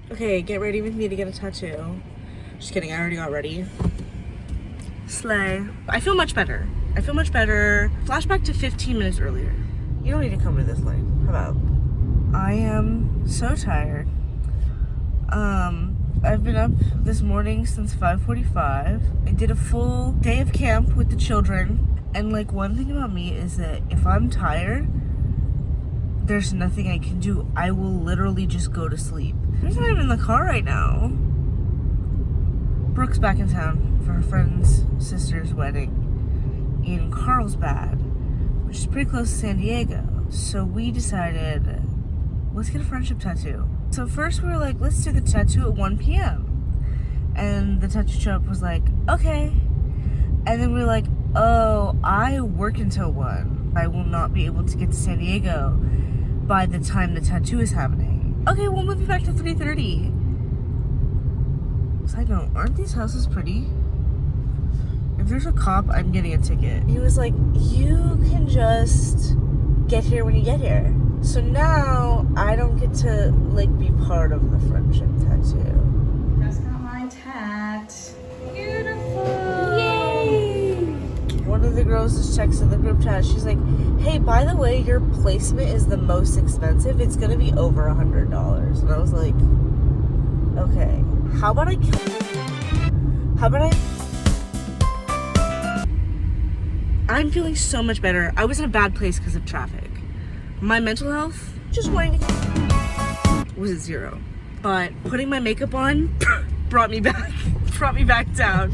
Okay, get ready with me to get a tattoo. Just kidding, I already got ready. Slay. I feel much better. I feel much better. Flashback to 15 minutes earlier. You don't need to come to this lane. How about? I am so tired. I've been up this morning since 5:45. I did a full day of camp with the children. And like, one thing about me is that if I'm tired, there's nothing I can do. I will literally just go to sleep. There's not even in the car right now. Brooke's back in town for her friend's sister's wedding in Carlsbad, which is pretty close to San Diego. So we decided, let's get a friendship tattoo. So first we were like, let's do the tattoo at 1 p.m. And the tattoo shop was like, okay. And then we were like, oh, I work until 1. I will not be able to get to San Diego by the time the tattoo is happening. Okay, we'll move you back to 3:30. Side note, aren't these houses pretty? If there's a cop, I'm getting a ticket. He was like, you can just get here when you get here. So now I don't get to like be part of the friendship tattoo. Just got my tat. Beautiful. Yay! One of the girls just texted the group chat. She's like, hey, by the way, your placement is the most expensive. It's gonna be over $100. And I was like, okay, how about I'm feeling so much better. I was in a bad place because of traffic. My mental health, just wanting to was at 0. But putting my makeup on brought me back down.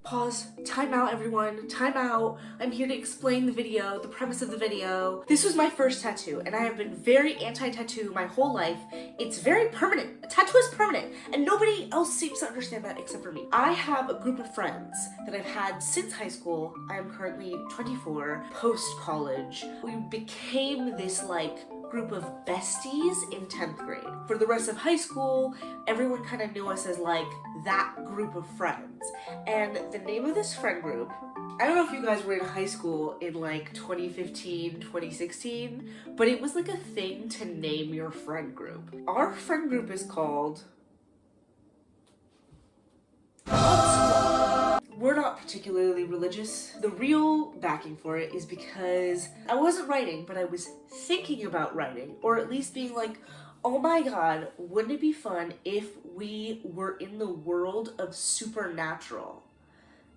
Pause, time out everyone, time out. I'm here to explain the video, the premise of the video. This was my first tattoo and I have been very anti-tattoo my whole life. It's very permanent. A tattoo is permanent and nobody else seems to understand that except for me. I have a group of friends that I've had since high school. I am currently 24, post-college. We became this like group of besties in 10th grade. For the rest of high school, everyone kind of knew us as like that group of friends. And the name of this friend group, I don't know if you guys were in high school in like 2015, 2016, but it was like a thing to name your friend group. Our friend group is called We're not particularly religious. The real backing for it is because I wasn't writing, but I was thinking about writing, or at least being like, oh my god, wouldn't it be fun if we were in the world of supernatural?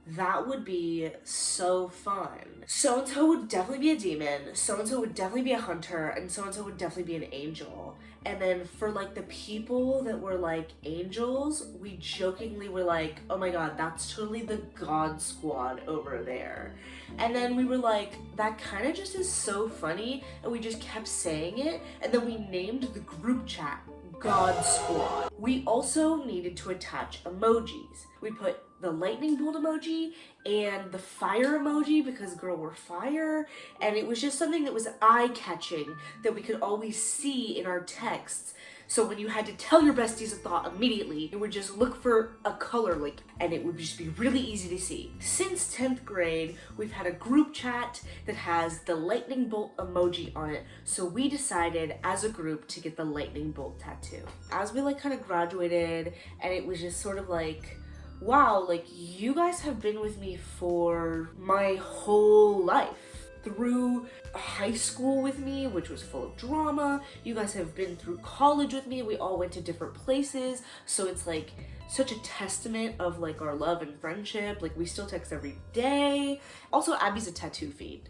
That would be so fun. So-and-so would definitely be a demon, so-and-so would definitely be a hunter, and so-and-so would definitely be an angel. And then for like the people that were like angels, we jokingly were like, oh my god, that's totally the God Squad over there. And then we were like, that kind of just is so funny, and we just kept saying it, and then we named the group chat God Squad. We also needed to attach emojis. We put the lightning bolt emoji and the fire emoji because girl, we're fire, and it was just something that was eye-catching that we could always see in our texts. So when you had to tell your besties a thought immediately, you would just look for a color link and it would just be really easy to see. Since 10th grade, we've had a group chat that has the lightning bolt emoji on it. So we decided as a group to get the lightning bolt tattoo. As we like kind of graduated, and it was just sort of like, wow, like you guys have been with me for my whole life. Through high school with me, which was full of drama. You guys have been through college with me. We all went to different places. So it's like such a testament of like our love and friendship. Like we still text every day. Also, Abby's a tattoo fiend.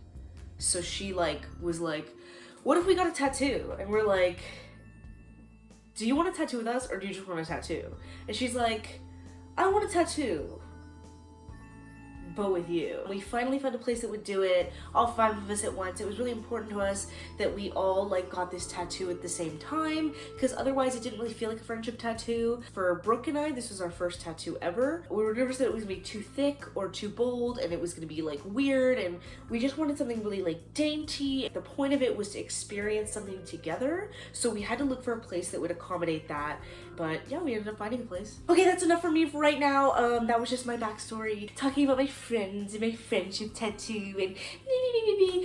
So she like was like, what if we got a tattoo? And we're like, do you want a tattoo with us or do you just want a tattoo? And she's like, I want a tattoo, but with you. We finally found a place that would do it, all 5 of us at once. It was really important to us that we all like got this tattoo at the same time, because otherwise it didn't really feel like a friendship tattoo. For Brooke and I, this was our first tattoo ever. We were nervous that it was gonna be too thick or too bold and it was gonna be like weird, and we just wanted something really like dainty. The point of it was to experience something together, so we had to look for a place that would accommodate that. But yeah, we ended up finding a place. Okay, that's enough for me for right now. That was just my backstory, talking about my friends and my friendship tattoo and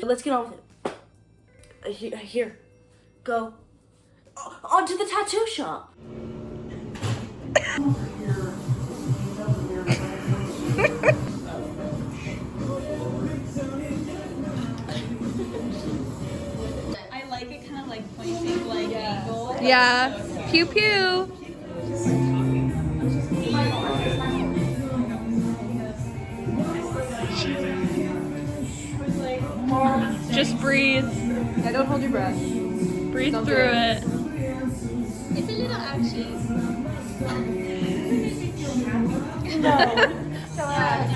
let's get on with it. Here, go. On to the tattoo shop. I like it kind of like pointing like angle. Yeah. Pew pew. Just breathe. Yeah, don't hold your breath. Breathe through it. It's a little ouchy.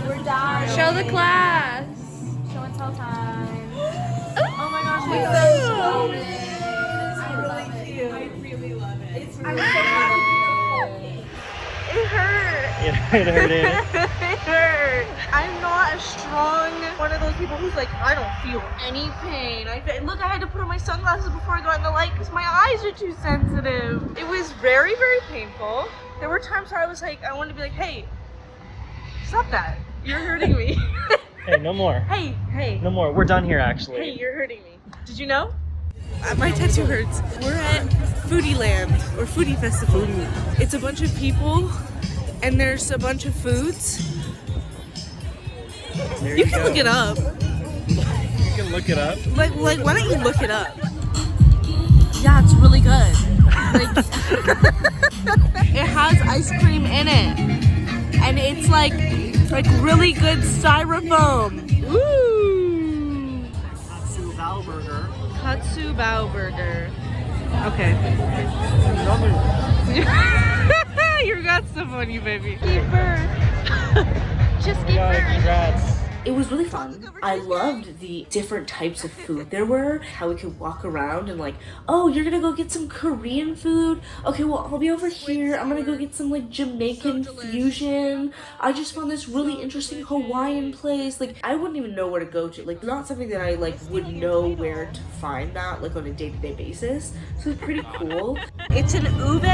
We're dying. Show the class. Show and tell time. Oh my gosh, I love it. I really love it. It's really It hurt. It hurt it. It hurt. I'm not a strong one of those people who's like, I don't feel any pain. Look, I had to put on my sunglasses before I got in the light because my eyes are too sensitive. It was very, very painful. There were times where I was like, I wanted to be like, hey, stop that. You're hurting me. Hey, no more. Hey. No more. We're done here, actually. Hey, you're hurting me. Did you know? My tattoo hurts. We're at foodieland or foodie festival. It's a bunch of people and there's a bunch of foods. There You can go. look it up. You can look it up. Like, why don't you look it up? Yeah, it's really good. Like, it has ice cream in it, and it's like really good styrofoam. Ooh. Katsu Bao burger. Katsu Bao burger. Okay. Your gut's so funny, baby. Keeper. Just keep her. Congrats. It was really fun. I loved the different types of food there were, how we could walk around and like, oh, you're gonna go get some Korean food? Okay, well, I'll be over here. I'm gonna go get some like Jamaican fusion. I just found this really interesting Hawaiian place. Like, I wouldn't even know where to go to. Like, not something that I like would know where to find that like on a day-to-day basis. So it's pretty cool. It's an ube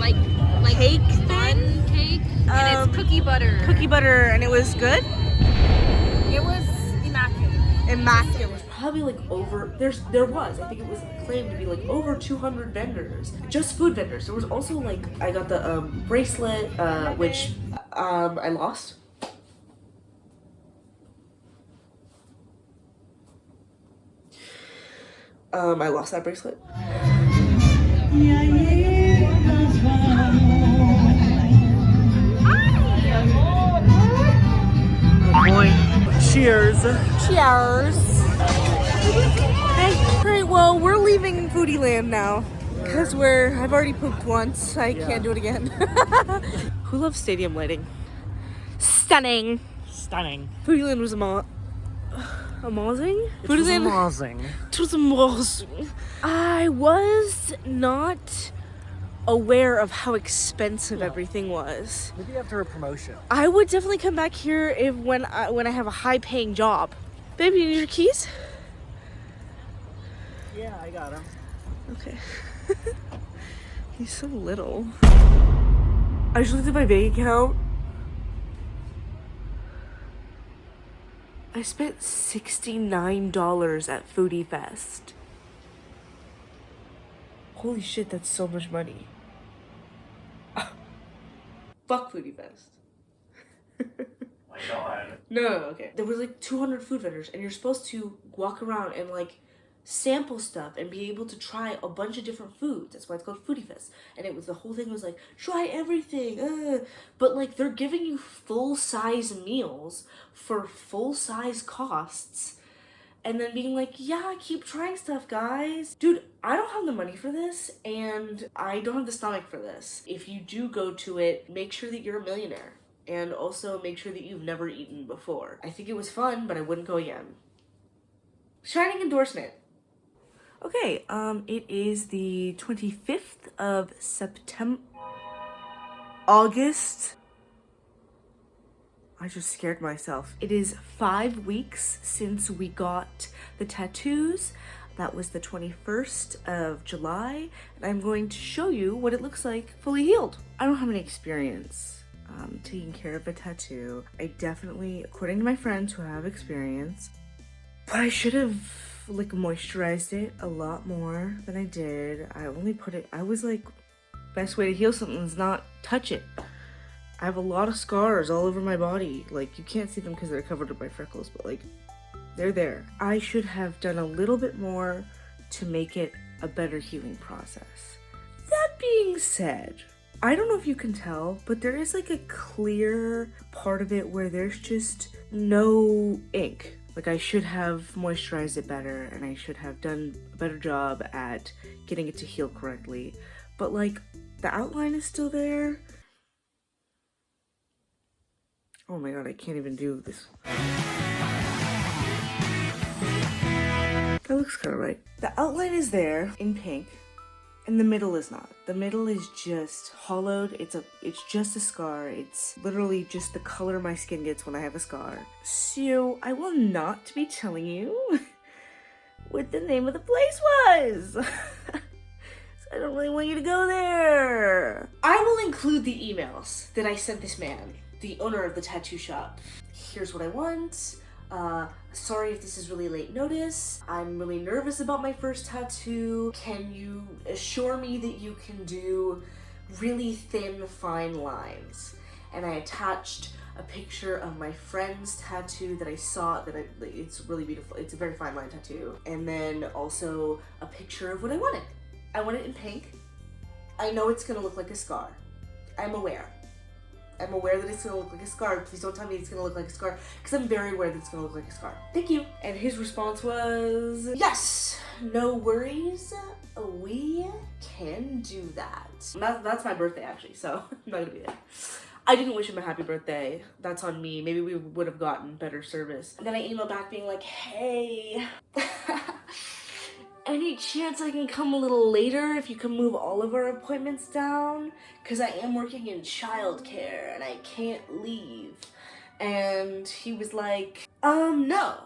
like cake fun thing. cake, and it's cookie butter. Cookie butter, and it was good. It was immaculate. Immaculate. Probably like over I think it was claimed to be like over 200 vendors, just food vendors. There was also like, I got the bracelet which I lost. I lost that bracelet. Boy. Cheers. Cheers. Hey, alright, well, we're leaving Foodieland now. Because I've already pooped once. I can't do it again. Who loves stadium lighting? Stunning. Stunning. Foodieland was amazing. It was amazing. It was amazing. I was not aware of how expensive everything was. Maybe after a promotion. I would definitely come back here when I have a high-paying job. Baby, you need your keys? Yeah, I got him. Okay. He's so little. I just looked at my bank account. I spent $69 at Foodie Fest. Holy shit, that's so much money. Fuck Foodie Fest. My God. No, okay. There was like 200 food vendors, and you're supposed to walk around and like sample stuff and be able to try a bunch of different foods. That's why it's called Foodie Fest. And the whole thing was like, try everything. But like, they're giving you full-size meals for full-size costs. And then being like, yeah, keep trying stuff, guys. Dude, I don't have the money for this, and I don't have the stomach for this. If you do go to it, make sure that you're a millionaire. And also make sure that you've never eaten before. I think it was fun, but I wouldn't go again. Shining endorsement. Okay, it is the 25th of September. August. I just scared myself. It is 5 weeks since we got the tattoos. That was the 21st of July. And I'm going to show you what it looks like fully healed. I don't have any experience taking care of a tattoo. I definitely, according to my friends who have experience, but I should have like moisturized it a lot more than I did. I only put it, I was like Best way to heal something is not touch it. I have a lot of scars all over my body. Like, you can't see them because they're covered up by freckles, but like, they're there. I should have done a little bit more to make it a better healing process. That being said, I don't know if you can tell, but there is like a clear part of it where there's just no ink. Like, I should have moisturized it better, and I should have done a better job at getting it to heal correctly. But like, the outline is still there. Oh my god, I can't even do this. That looks kind of right. The outline is there in pink, and the middle is not. The middle is just hollowed. It's just a scar. It's literally just the color my skin gets when I have a scar. So I will not be telling you what the name of the place was. So I don't really want you to go there. I will include the emails that I sent this man, the owner of the tattoo shop. Here's what I want. Sorry if this is really late notice. I'm really nervous about my first tattoo. Can you assure me that you can do really thin, fine lines? And I attached a picture of my friend's tattoo that I saw, it's really beautiful. It's a very fine line tattoo. And then also a picture of what I wanted. I want it in pink. I know it's gonna look like a scar. I'm aware that it's gonna look like a scar. Please don't tell me it's gonna look like a scar, because I'm very aware that it's gonna look like a scar. Thank you. And his response was, yes, no worries. We can do that. That's my birthday, actually, so I'm not gonna be there. I didn't wish him a happy birthday. That's on me. Maybe we would have gotten better service. And then I emailed back being like, hey, any chance I can come a little later if you can move all of our appointments down? Because I am working in childcare and I can't leave. And he was like, no,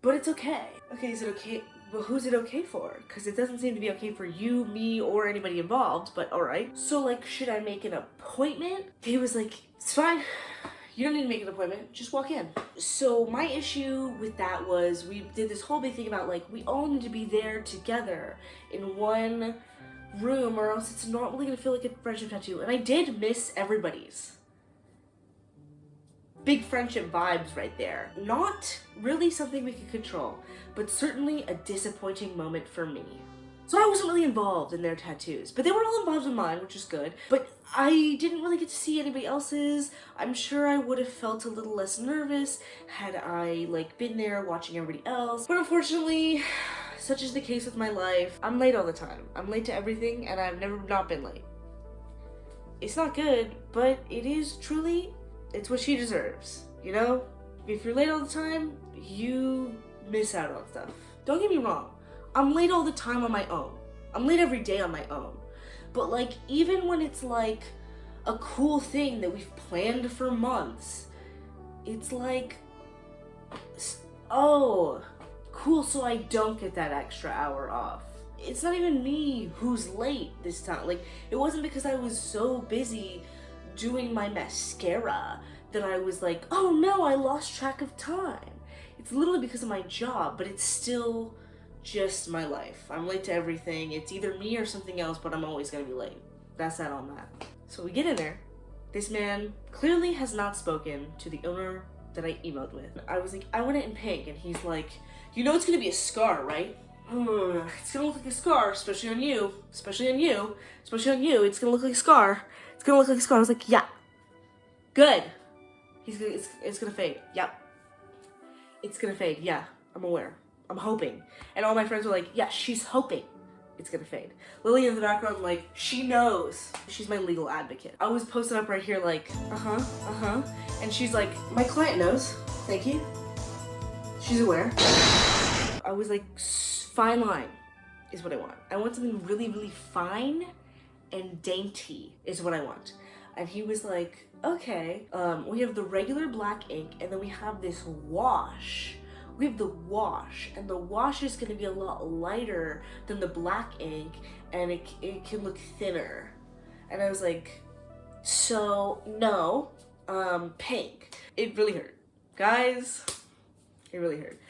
but it's okay. Okay, is it okay? Well, who's it okay for? Because it doesn't seem to be okay for you, me, or anybody involved, but alright. So, like, should I make an appointment? He was like, it's fine. You don't need to make an appointment, just walk in. So my issue with that was we did this whole big thing about like, we all need to be there together in one room or else it's not really gonna feel like a friendship tattoo. And I did miss everybody's. Big friendship vibes right there. Not really something we could control, but certainly a disappointing moment for me. So I wasn't really involved in their tattoos, but they were all involved in mine, which is good. But I didn't really get to see anybody else's. I'm sure I would have felt a little less nervous had I like been there watching everybody else. But unfortunately, such is the case with my life. I'm late all the time. I'm late to everything, and I've never not been late. It's not good, but it is truly, it's what she deserves, you know? If you're late all the time, you miss out on stuff. Don't get me wrong. I'm late all the time on my own. I'm late every day on my own. But like, even when it's like a cool thing that we've planned for months, it's like, oh, cool, so I don't get that extra hour off. It's not even me who's late this time. Like, it wasn't because I was so busy doing my mascara that I was like, oh no, I lost track of time. It's literally because of my job, but it's still just my life. I'm late to everything. It's either me or something else, but I'm always gonna be late. That's that on that. So we get in there. This man clearly has not spoken to the owner that I emailed with. I was like, I want it in pink, and he's like, you know it's gonna be a scar, right? It's gonna look like a scar, especially on you, especially on you, especially on you. It's gonna look like a scar. It's gonna look like a scar. I was like, yeah, good. It's gonna fade. Yep. It's gonna fade. Yeah, I'm aware. I'm hoping. And all my friends were like, yeah, she's hoping it's gonna fade. Lily in the background, like, she knows. She's my legal advocate. I was posted up right here like, and she's like, my client knows. Thank you. She's aware. I was like, fine line is what I want. I want something really, really fine and dainty is what I want. And he was like, okay, we have the regular black ink, and then we have this wash. We have the wash, and the wash is gonna be a lot lighter than the black ink, and it can look thinner. And I was like, so no, pink. It really hurt. Guys, it really hurt.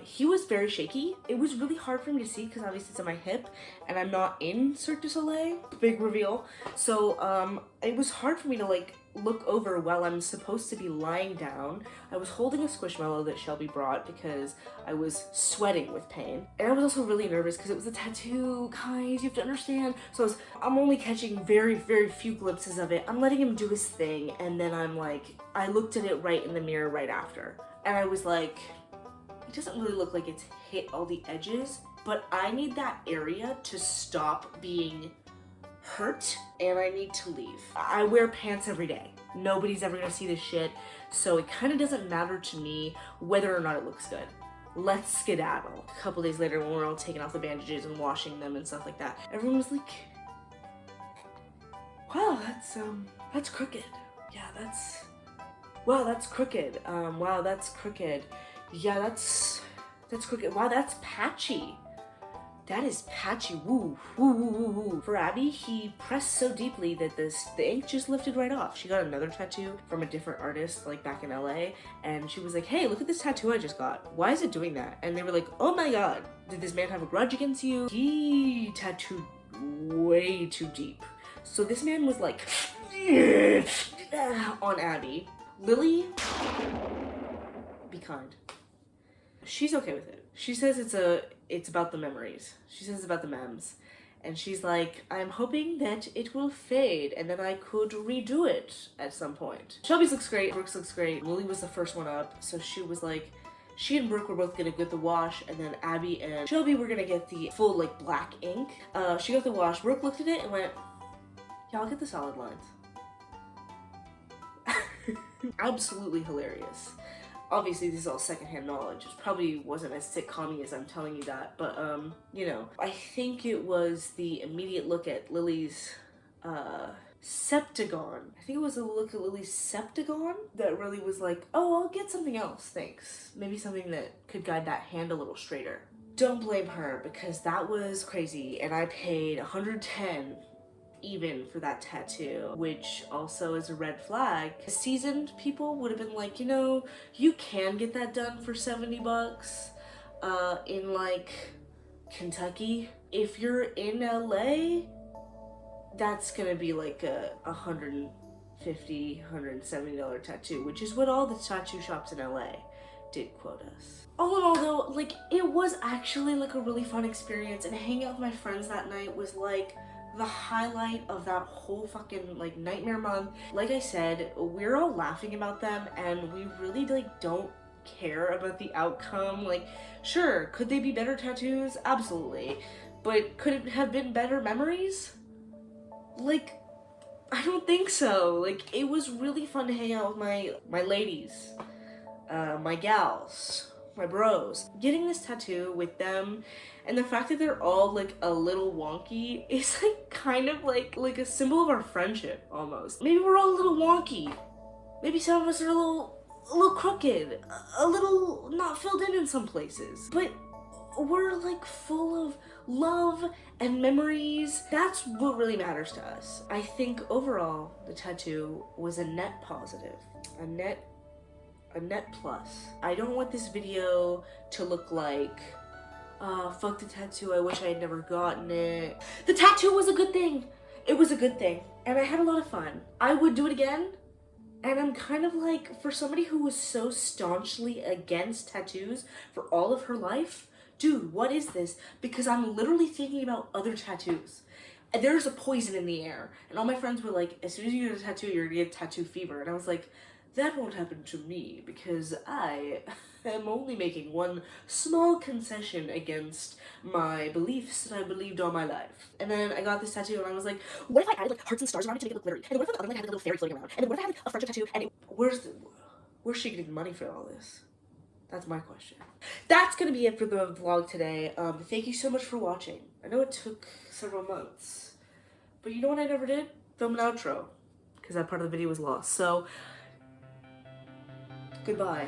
He was very shaky. It was really hard for me to see because obviously it's on my hip and I'm not in Cirque du Soleil. Big reveal. So it was hard for me to like look over while I'm supposed to be lying down. I was holding a Squishmallow that Shelby brought because I was sweating with pain. And I was also really nervous because it was a tattoo, guys, you have to understand. So I'm only catching very, very few glimpses of it. I'm letting him do his thing, and then I'm like, I looked at it right in the mirror right after. And I was like, it doesn't really look like it's hit all the edges, but I need that area to stop being hurt, and I need to leave. I wear pants every day. Nobody's ever gonna see this shit, so it kind of doesn't matter to me whether or not it looks good. Let's skedaddle. A couple days later when we're all taking off the bandages and washing them and stuff like that, everyone was like, wow, that's crooked. Yeah, wow, that's crooked. Wow, that's crooked. Yeah, that's crooked. Wow, that's patchy. That is patchy. Woo, woo, woo, woo, woo. For Abby, he pressed so deeply that the ink just lifted right off. She got another tattoo from a different artist, like back in LA, and she was like, hey, look at this tattoo I just got. Why is it doing that? And they were like, oh my god, did this man have a grudge against you? He tattooed way too deep. So this man was like, on Abby. Lily, be kind. She's okay with it. She says it's about the memories. She says it's about the memes. And she's like, I'm hoping that it will fade and then I could redo it at some point. Shelby's looks great, Brooke's looks great. Lily was the first one up, so she was like, she and Brooke were both gonna get the wash, and then Abby and Shelby were gonna get the full like black ink. She got the wash. Brooke looked at it and went, yeah, I'll get the solid lines. Absolutely hilarious. Obviously, this is all secondhand knowledge. It probably wasn't as sitcom-y as I'm telling you that, but, you know. I think it was the immediate look at Lily's, septagon. I think it was a look at Lily's septagon that really was like, oh, I'll get something else, thanks. Maybe something that could guide that hand a little straighter. Don't blame her, because that was crazy, and I paid $110 even for that tattoo, which also is a red flag. Seasoned people would have been like, you know, you can get that done for $70 in like Kentucky. If you're in LA, that's gonna be like a $150, $170 tattoo, which is what all the tattoo shops in LA did quote us. All in all though, like, it was actually like a really fun experience, and hanging out with my friends that night was like the highlight of that whole fucking like nightmare month. Like I said, we're all laughing about them and we really like don't care about the outcome. Like, sure, could they be better tattoos? Absolutely. But could it have been better memories? Like, I don't think so. Like, it was really fun to hang out with my ladies, my gals, my bros. Getting this tattoo with them, and the fact that they're all like a little wonky is like kind of like a symbol of our friendship almost. Maybe we're all a little wonky. Maybe some of us are a little crooked, a little not filled in some places. But we're like full of love and memories. That's what really matters to us. I think overall the tattoo was a net positive, a net plus. I don't want this video to look like, fuck the tattoo, I wish I had never gotten it. The tattoo was a good thing. It was a good thing. And I had a lot of fun. I would do it again. And I'm kind of like, for somebody who was so staunchly against tattoos for all of her life, dude, what is this? Because I'm literally thinking about other tattoos. And there's a poison in the air. And all my friends were like, as soon as you get a tattoo, you're gonna get tattoo fever. And I was like, that won't happen to me because I am only making one small concession against my beliefs that I believed all my life. And then I got this tattoo and I was like, what if I added like hearts and stars around it to make it look glittery? And then what if on the other line I had a little fairy floating around? And then what if I had like, a friendship tattoo? And where's she getting money for all this? That's my question. That's gonna be it for the vlog today. Thank you so much for watching. I know it took several months, but you know what I never did? Film an outro, because that part of the video was lost. So, goodbye.